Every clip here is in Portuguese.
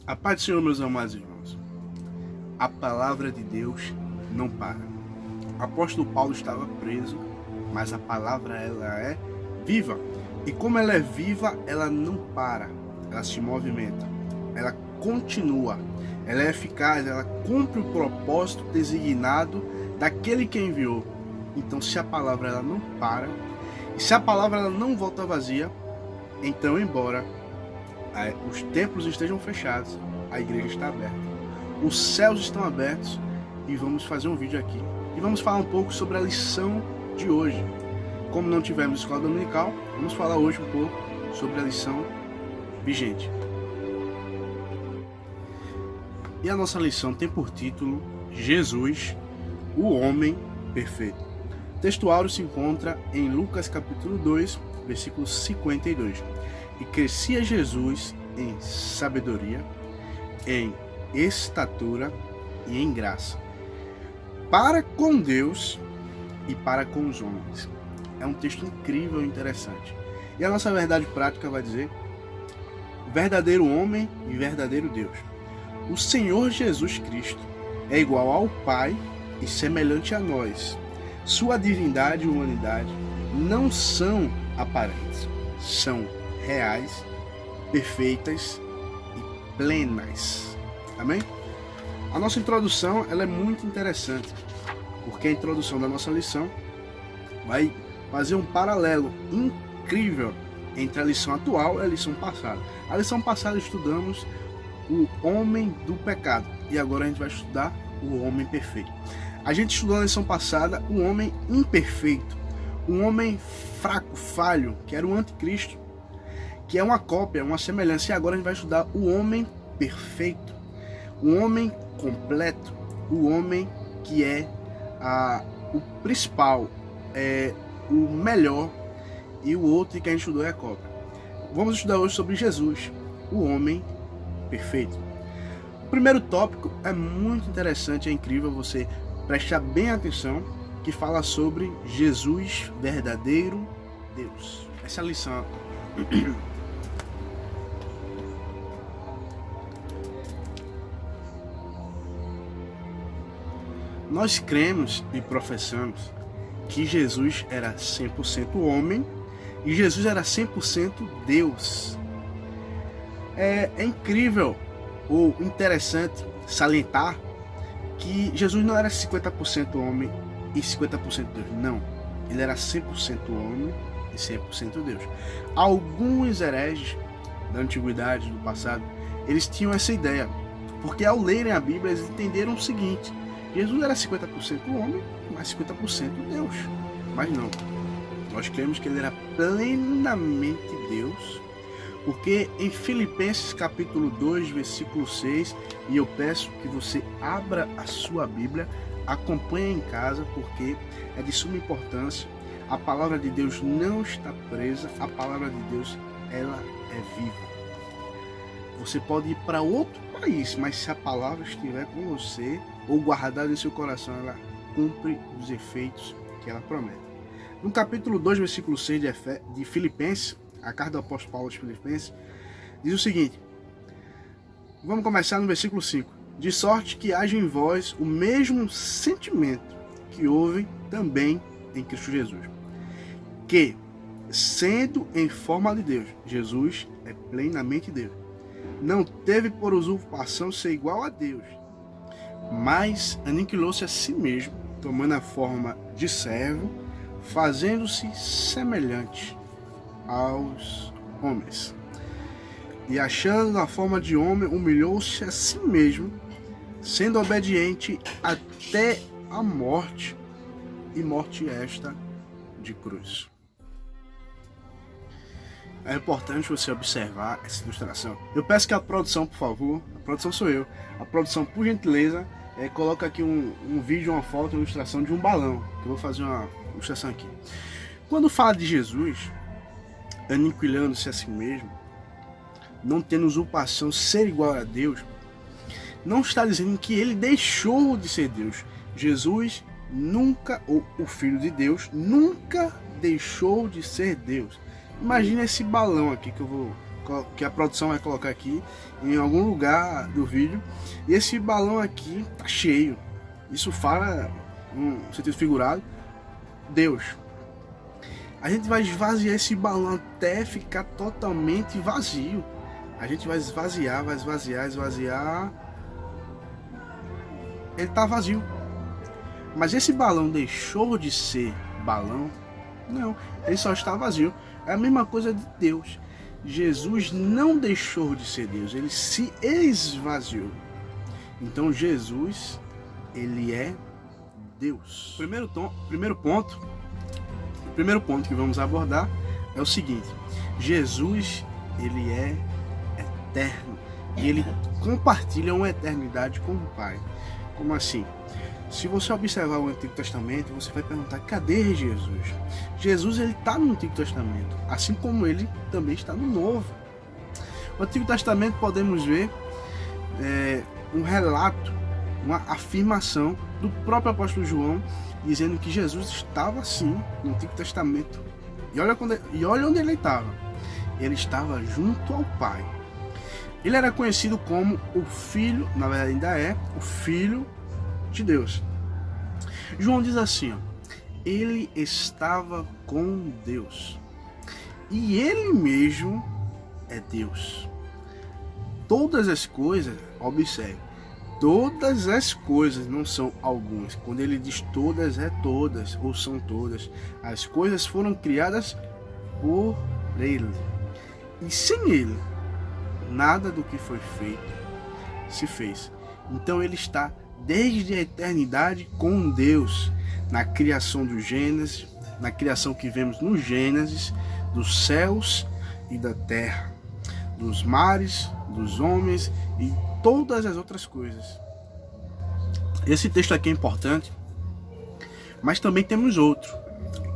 A paz do Senhor, meus amados irmãos. A palavra de Deus não para. O apóstolo Paulo estava preso, mas a palavra ela é viva. E como ela é viva, ela não para. Ela se movimenta. Ela continua. Ela é eficaz, ela cumpre o propósito designado daquele que enviou. Então, se a palavra ela não para, e se a palavra ela não volta vazia, então, embora os templos estejam fechados, a igreja está aberta, os céus estão abertos, e vamos fazer um vídeo aqui e vamos falar um pouco sobre a lição de hoje. Como não tivemos escola dominical, vamos falar hoje um pouco sobre a lição vigente. E a nossa lição tem por título Jesus, o homem perfeito. O texto áureo se encontra em Lucas capítulo 2, versículo 52. E crescia Jesus em sabedoria, em estatura e em graça, para com Deus e para com os homens. É um texto incrível e interessante. E a nossa verdade prática vai dizer: verdadeiro homem e verdadeiro Deus. O Senhor Jesus Cristo é igual ao Pai e semelhante a nós. Sua divindade e humanidade não são aparentes, são reais, perfeitas e plenas. Amém? A nossa introdução ela é muito interessante, porque a introdução da nossa lição vai fazer um paralelo incrível entre a lição atual e a lição passada. A lição passada estudamos o homem do pecado e agora a gente vai estudar o homem perfeito. A gente estudou na lição passada o homem imperfeito, um homem fraco, falho, que era o anticristo, que é uma cópia, uma semelhança. E agora a gente vai estudar o homem perfeito, o homem completo, o homem que é o principal, o melhor, e o outro que a gente estudou é a cópia. Vamos estudar hoje sobre Jesus, o homem perfeito. O primeiro tópico é muito interessante, é incrível você prestar bem atenção, que fala sobre Jesus, verdadeiro Deus. Essa lição nós cremos e professamos que Jesus era 100% homem e Jesus era 100% Deus. É incrível ou interessante salientar que Jesus não era 50% homem e 50% Deus. Não, ele era 100% homem e 100% Deus. Alguns hereges da antiguidade, do passado, eles tinham essa ideia, porque ao lerem a Bíblia eles entenderam o seguinte: Jesus era 50% homem, mas 50% Deus. Mas não, nós cremos que ele era plenamente Deus, porque em Filipenses capítulo 2, versículo 6, e eu peço que você abra a sua Bíblia, acompanhe em casa, porque é de suma importância. A palavra de Deus não está presa, a palavra de Deus ela é viva. Você pode ir para outro país, mas se a palavra estiver com você ou guardada em seu coração, ela cumpre os efeitos que ela promete. No capítulo 2, versículo 6 de Filipenses, a carta do apóstolo Paulo aos Filipenses, diz o seguinte: vamos começar no versículo 5. De sorte que haja em vós o mesmo sentimento que houve também em Cristo Jesus, que, sendo em forma de Deus, Jesus é plenamente Deus, não teve por usurpação ser igual a Deus, mas aniquilou-se a si mesmo, tomando a forma de servo, fazendo-se semelhante aos homens. E achando na forma de homem, humilhou-se a si mesmo, sendo obediente até a morte, e morte esta de cruz. É importante você observar essa ilustração. Eu peço que a produção, por favor, a produção sou eu, a produção, por gentileza, coloca aqui um vídeo, uma foto, uma ilustração de um balão, que eu vou fazer uma ilustração aqui. Quando fala de Jesus aniquilando-se a si mesmo, não tendo usurpação, ser igual a Deus, não está dizendo que ele deixou de ser Deus. Jesus nunca, ou o Filho de Deus, nunca deixou de ser Deus. Imagina esse balão aqui que eu vou que a produção vai colocar aqui em algum lugar do vídeo. E esse balão aqui tá cheio. Isso fala, no sentido figurado, Deus. A gente vai esvaziar esse balão até ficar totalmente vazio. A gente vai esvaziar, esvaziar. Ele tá vazio. Mas esse balão deixou de ser balão? Não, ele só está vazio. É a mesma coisa de Deus. Jesus não deixou de ser Deus, ele se esvaziou. Então Jesus, ele é Deus. Primeiro ponto que vamos abordar é o seguinte: Jesus, ele é eterno e ele compartilha uma eternidade com o Pai. Como assim? Se você observar o Antigo Testamento, você vai perguntar: cadê Jesus? Jesus, ele está no Antigo Testamento, assim como ele também está no Novo. No Antigo Testamento podemos ver um relato, uma afirmação do próprio apóstolo João, dizendo que Jesus estava sim no Antigo Testamento. E olha onde ele estava. Ele estava junto ao Pai. Ele era conhecido como o Filho, na verdade ainda é, o Filho de Deus. João diz assim, ó: ele estava com Deus e ele mesmo é Deus. Todas as coisas, observe, todas as coisas, não são algumas. Quando ele diz todas, é todas ou são todas. As coisas foram criadas por ele, e sem ele nada do que foi feito se fez. Então ele está desde a eternidade com Deus, na criação do Gênesis, na criação que vemos no Gênesis, dos céus e da terra, dos mares, dos homens e todas as outras coisas. Esse texto aqui é importante, mas também temos outro,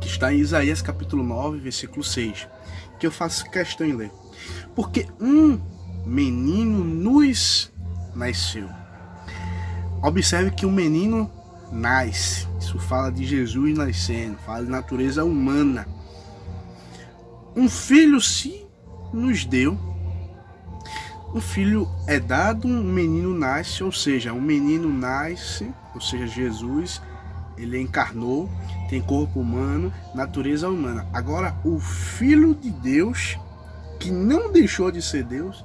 que está em Isaías capítulo 9, versículo 6, que eu faço questão em ler. Porque um menino nos nasceu. Observe que o menino nasce. Isso fala de Jesus nascendo, fala de natureza humana. Um filho se nos deu. Um filho é dado, um menino nasce, ou seja, um menino nasce, ou seja, Jesus, ele encarnou, tem corpo humano, natureza humana. Agora, o Filho de Deus, que não deixou de ser Deus,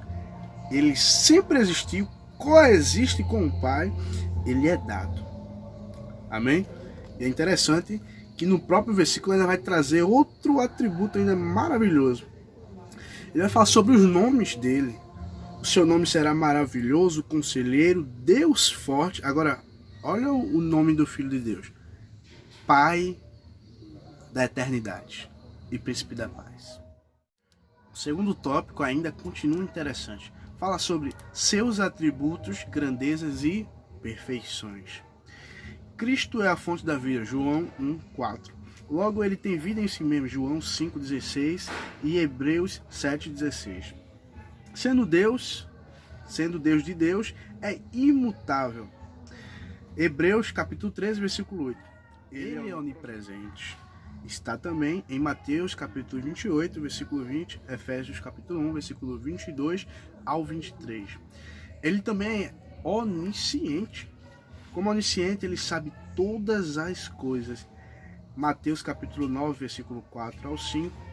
ele sempre existiu, coexiste com o Pai, ele é dado. Amém? E é interessante que no próprio versículo ainda vai trazer outro atributo ainda maravilhoso. Ele vai falar sobre os nomes dele. O seu nome será maravilhoso, conselheiro, Deus forte. Agora, olha o nome do Filho de Deus: Pai da eternidade e Príncipe da paz. O segundo tópico ainda continua interessante. Fala sobre seus atributos, grandezas e perfeições. Cristo é a fonte da vida, João 1:4. Logo, ele tem vida em si mesmo, João 5:16 e Hebreus 7:16. Sendo Deus de Deus, é imutável. Hebreus capítulo 13, versículo 8. Ele é onipresente. Está também em Mateus capítulo 28, versículo 20, Efésios capítulo 1, versículo 22 ao 23. Ele também é onisciente. Como onisciente, ele sabe todas as coisas. Mateus capítulo 9, versículo 4 ao 5.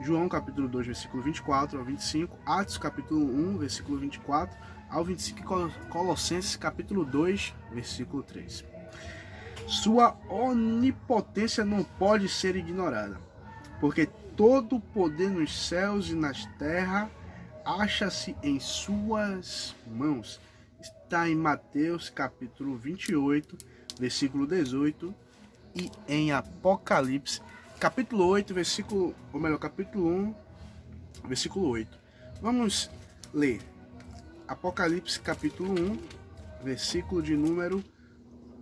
João capítulo 2, versículo 24 ao 25. Atos capítulo 1, versículo 24 ao 25. E Colossenses capítulo 2, versículo 3. Sua onipotência não pode ser ignorada, porque todo o poder nos céus e na terra acha-se em suas mãos. Está em Mateus capítulo 28, versículo 18, e em Apocalipse capítulo 8, capítulo 1, versículo 8. Vamos ler Apocalipse capítulo 1, versículo de número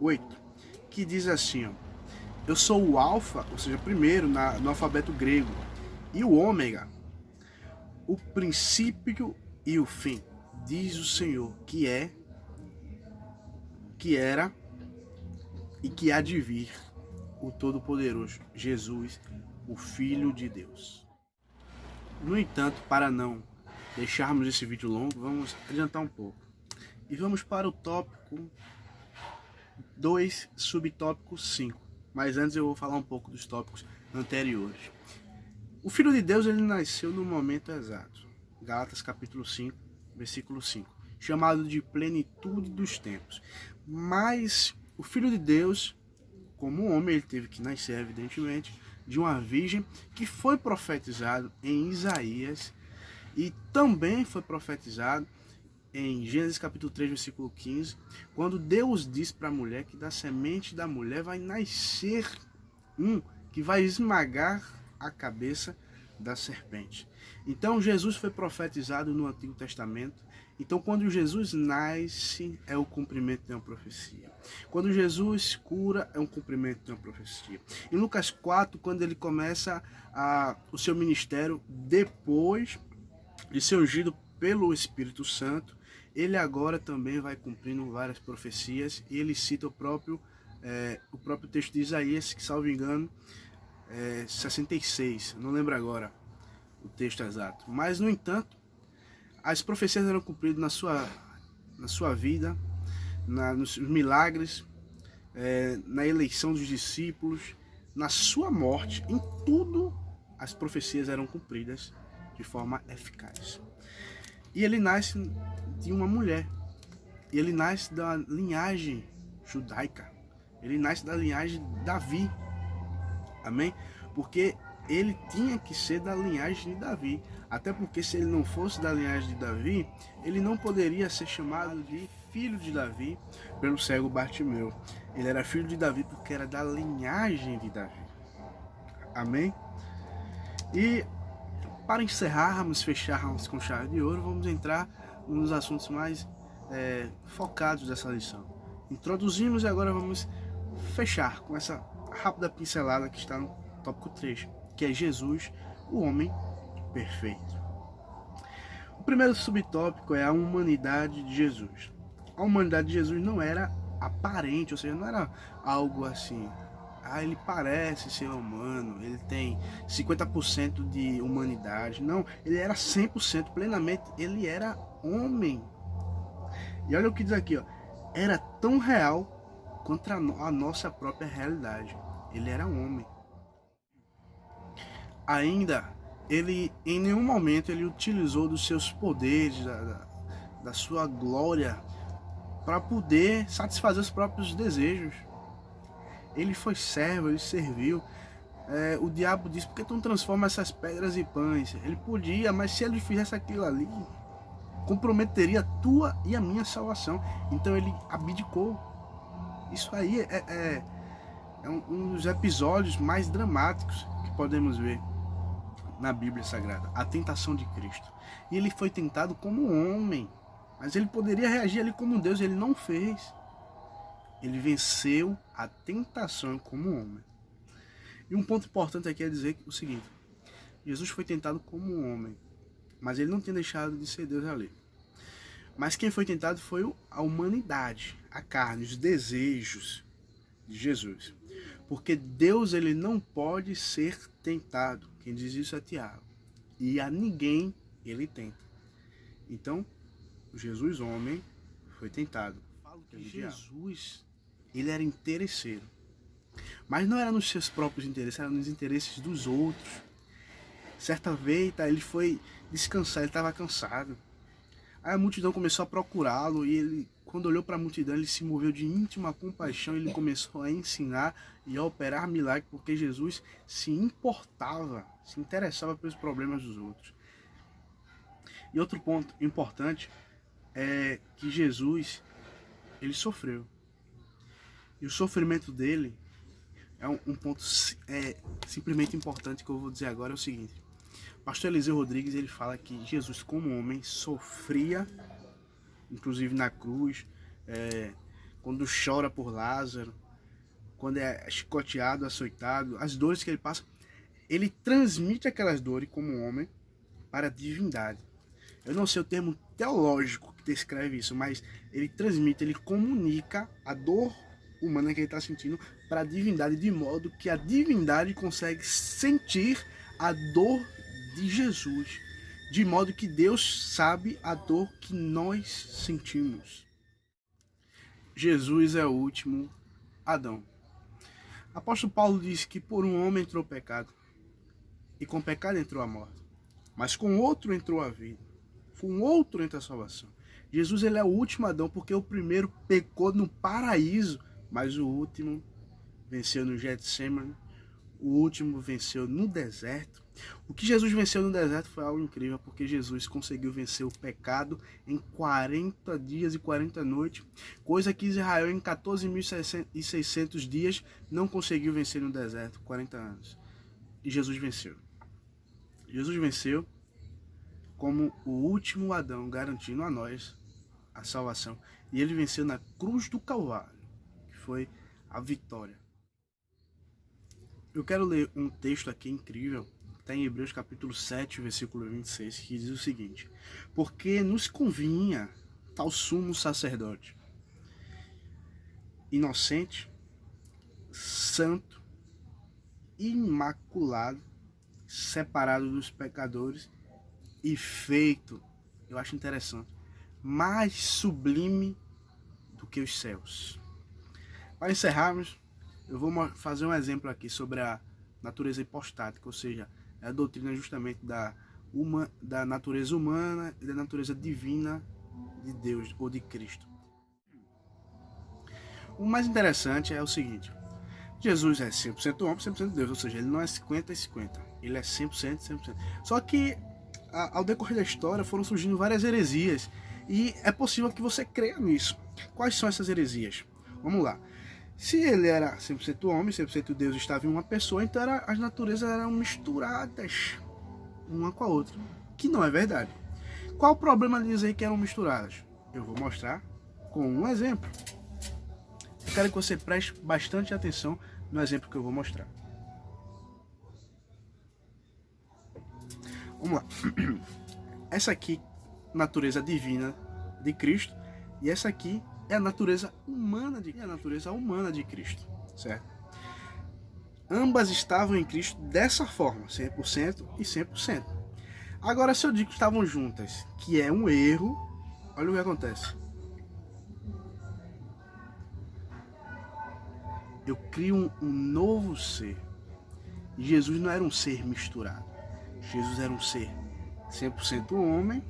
8, que diz assim, ó: eu sou o alfa, ou seja, primeiro no alfabeto grego, e o ômega, o princípio e o fim, diz o Senhor, que é, que era e que há de vir, o Todo-Poderoso, Jesus, o Filho de Deus. No entanto, para não deixarmos esse vídeo longo, vamos adiantar um pouco. E vamos para o tópico 2, subtópico 5. Mas antes eu vou falar um pouco dos tópicos anteriores. O Filho de Deus, ele nasceu no momento exato. Gálatas capítulo 5, versículo 5. Chamado de plenitude dos tempos. Mas o Filho de Deus, como homem, ele teve que nascer, evidentemente, de uma virgem, que foi profetizado em Isaías e também foi profetizado em Gênesis capítulo 3, versículo 15, quando Deus diz para a mulher que da semente da mulher vai nascer um que vai esmagar a cabeça da serpente. Então Jesus foi profetizado no Antigo Testamento. Então quando Jesus nasce, é o cumprimento de uma profecia. Quando Jesus cura, é um cumprimento de uma profecia. Em Lucas 4, quando ele começa o seu ministério, depois de ser ungido pelo Espírito Santo, ele agora também vai cumprindo várias profecias, e ele cita o próprio texto de Isaías, que, salvo engano, 66, não lembro agora o texto exato. Mas, no entanto, as profecias eram cumpridas na sua vida, nos milagres, na eleição dos discípulos, na sua morte. Em tudo, as profecias eram cumpridas de forma eficaz. E ele nasce de uma mulher. E ele nasce da linhagem judaica. Ele nasce da linhagem de Davi. Amém? Porque ele tinha que ser da linhagem de Davi. Até porque se ele não fosse da linhagem de Davi, ele não poderia ser chamado de filho de Davi pelo cego Bartimeu. Ele era filho de Davi porque era da linhagem de Davi. Amém? E para encerrarmos, fecharmos com chave de ouro, vamos entrar nos assuntos mais focados dessa lição. Introduzimos e agora vamos fechar com essa rápida pincelada que está no tópico 3, que é Jesus, o homem perfeito. O primeiro subtópico é a humanidade de Jesus. A humanidade de Jesus não era aparente, ou seja, não era algo assim, ele parece ser humano, ele tem 50% de humanidade. Não, ele era 100% plenamente, ele era homem. E olha o que diz aqui, ó, era tão real contra a nossa própria realidade. Ele era homem. Ainda, ele em nenhum momento ele utilizou dos seus poderes, da sua glória, para poder satisfazer os próprios desejos. Ele foi servo, ele serviu. O diabo disse, por que tu não transforma essas pedras em pães? Ele podia, mas se ele fizesse aquilo ali, comprometeria a tua e a minha salvação. Então ele abdicou. Isso aí é um dos episódios mais dramáticos que podemos ver na Bíblia Sagrada. A tentação de Cristo. E ele foi tentado como homem, mas ele poderia reagir ali como Deus, ele não fez. Ele venceu a tentação como homem. E um ponto importante aqui é dizer o seguinte: Jesus foi tentado como um homem, mas ele não tinha deixado de ser Deus ali. Mas quem foi tentado foi a humanidade, a carne, os desejos de Jesus. Porque Deus, ele não pode ser tentado. Quem diz isso é Tiago. E a ninguém ele tenta. Então, Jesus, homem, foi tentado. Falo que Jesus, ele era interesseiro. Mas não era nos seus próprios interesses, era nos interesses dos outros. Certa vez, ele foi descansar, ele estava cansado. Aí a multidão começou a procurá-lo e ele, quando olhou para a multidão, ele se moveu de íntima compaixão, ele começou a ensinar e a operar milagres, porque Jesus se importava, se interessava pelos problemas dos outros. E outro ponto importante é que Jesus, ele sofreu. E o sofrimento dele é um ponto simplesmente importante que eu vou dizer agora, é o seguinte. Pastor Eliseu Rodrigues, ele fala que Jesus, como homem, sofria, inclusive na cruz, quando chora por Lázaro, quando é chicoteado, açoitado, as dores que ele passa, ele transmite aquelas dores como homem para a divindade. Eu não sei o termo teológico que descreve isso, mas ele transmite, ele comunica a dor humana que ele está sentindo para a divindade, de modo que a divindade consegue sentir a dor de Jesus, de modo que Deus sabe a dor que nós sentimos. Jesus é o último Adão. Apóstolo Paulo diz que por um homem entrou o pecado, e com o pecado entrou a morte, mas com outro entrou a vida, com outro entra a salvação. Jesus, ele é o último Adão, porque o primeiro pecou no paraíso, mas o último venceu no Getsemane, o último venceu no deserto. O que Jesus venceu no deserto foi algo incrível, porque Jesus conseguiu vencer o pecado em 40 dias e 40 noites, coisa que Israel em 14.600 dias não conseguiu vencer no deserto, 40 anos. E Jesus venceu. Jesus venceu como o último Adão, garantindo a nós a salvação. E ele venceu na cruz do Calvário, que foi a vitória. Eu quero ler um texto aqui incrível, que está em Hebreus capítulo 7, versículo 26, que diz o seguinte: porque nos convinha tal sumo sacerdote, inocente, santo, imaculado, separado dos pecadores e feito, eu acho interessante, mais sublime do que os céus. Para encerrarmos, eu vou fazer um exemplo aqui sobre a natureza hipostática, ou seja, é a doutrina justamente da natureza humana e da natureza divina de Deus ou de Cristo. O mais interessante é o seguinte: Jesus é 100% homem, 100% Deus, ou seja, ele não é 50 e 50, ele é 100%, 100%. Só que ao decorrer da história foram surgindo várias heresias e é possível que você creia nisso. Quais são essas heresias? Vamos lá. Se ele era 100% homem, 100% Deus estava em uma pessoa, então as naturezas eram misturadas uma com a outra, que não é verdade. Qual o problema de dizer que eram misturadas? Eu vou mostrar com um exemplo. Eu quero que você preste bastante atenção no exemplo que eu vou mostrar. Vamos lá. Essa aqui, natureza divina de Cristo, e essa aqui é a natureza humana de Cristo, certo? Ambas estavam em Cristo dessa forma, 100% e 100%. Agora, se eu digo que estavam juntas, que é um erro, olha o que acontece. Eu crio um novo ser. E Jesus não era um ser misturado. Jesus era um ser 100% homem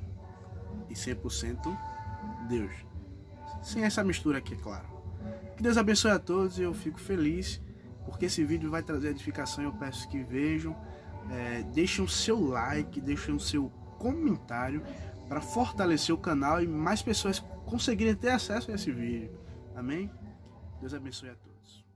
e 100% Deus. Sem essa mistura aqui, é claro. Que Deus abençoe a todos e eu fico feliz porque esse vídeo vai trazer edificação. Eu peço que vejam, deixem o seu like, deixem o seu comentário para fortalecer o canal e mais pessoas conseguirem ter acesso a esse vídeo. Amém? Deus abençoe a todos.